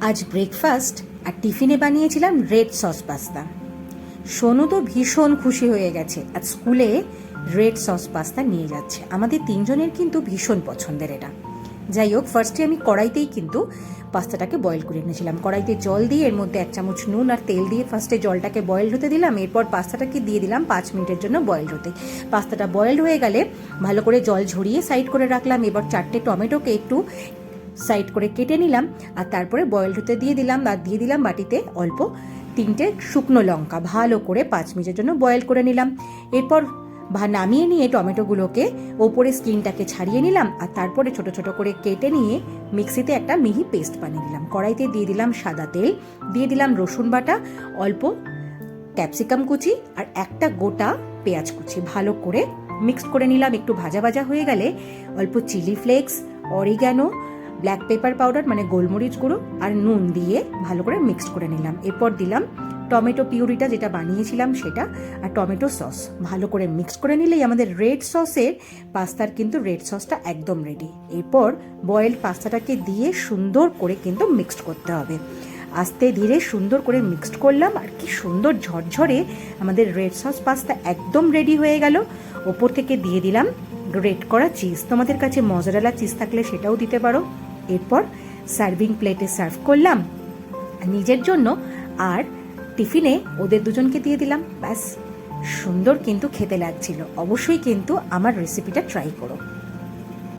আজ ব্রেকফাস্ট আর টিফিনে বানিয়েছিলাম রেড সস পাস্তা। সোনু তো ভীষণ খুশি হয়ে গেছে, আজ স্কুলে রেড সস পাস্তা নিয়ে যাচ্ছে। আমাদের তিনজনের কিন্তু ভীষণ পছন্দের এটা। যাই হোক, ফার্স্টে আমি কড়াইতেই কিন্তু পাস্তাটাকে বয়েল করে নিয়েছিলাম। কড়াইতে জল দিয়ে এর মধ্যে 1 চামচ নুন আর তেল দিয়ে ফার্স্টে জলটাকে বয়েল হতে দিলাম। এরপর পাস্তাটাকে দিয়ে দিলাম 5 মিনিটের জন্য বয়েল হতে। পাস্তাটা বয়েল হয়ে গেলে ভালো করে জল ঝরিয়ে সাইড করে রাখলাম। এবার 4টে টমেটোকে একটু সাইড করে কেটে নিলাম আর তারপরে বয়েল হতে দিয়ে দিলাম। আর দিয়ে দিলাম বাটিতে অল্প 3টে শুকনো লঙ্কা, ভালো করে 5 মিনিটের জন্য বয়েল করে নিলাম। এরপর নামিয়ে নিয়ে টমেটোগুলোকে ওপরে স্কিনটাকে ছাড়িয়ে নিলাম আর তারপরে ছোট ছোট করে কেটে নিয়ে মিক্সিতে একটা মিহি পেস্ট বানিয়ে নিলাম। কড়াইতে দিয়ে দিলাম সাদা তেল, দিয়ে দিলাম রসুন বাটা, অল্প ক্যাপসিকাম কুচি আর একটা গোটা পেঁয়াজ কুচি, ভালো করে মিক্সড করে নিলাম। একটু ভাজা ভাজা হয়ে গেলে অল্প chili flakes, oregano, black pepper powder মানে গোলমরিচ গুঁড়ো আর নুন দিয়ে ভালো করে মিক্সড করে নিলাম। এরপর দিলাম টমেটো পিউরিটা যেটা বানিয়েছিলাম সেটা আর টমেটো সস, ভালো করে মিক্স করে নিলেই আমাদের রেড সসের পাস্তার কিন্তু রেড সসটা একদম রেডি। এরপর বয়েলড পাস্তাটাকে দিয়ে সুন্দর করে কিন্তু মিক্সড করতে হবে। আস্তে ধীরে সুন্দর করে মিক্সড করলাম আর কি সুন্দর ঝরঝরে আমাদের রেড সস পাস্তা একদম রেডি হয়ে গেল। ওপর থেকে দিয়ে দিলাম গ্রেট করা চিজ, তোমাদের কাছে মজারেলা চিজ থাকলে সেটাও দিতে পারো। এরপর সার্ভিং প্লেটে সার্ভ করলাম নিজের জন্য আর টিফিনে ওদের দুজনকে দিয়ে দিলাম। ব্যাস, সুন্দর কিন্তু খেতে লাগছিল। অবশ্যই কিন্তু আমার রেসিপিটা ট্রাই করো।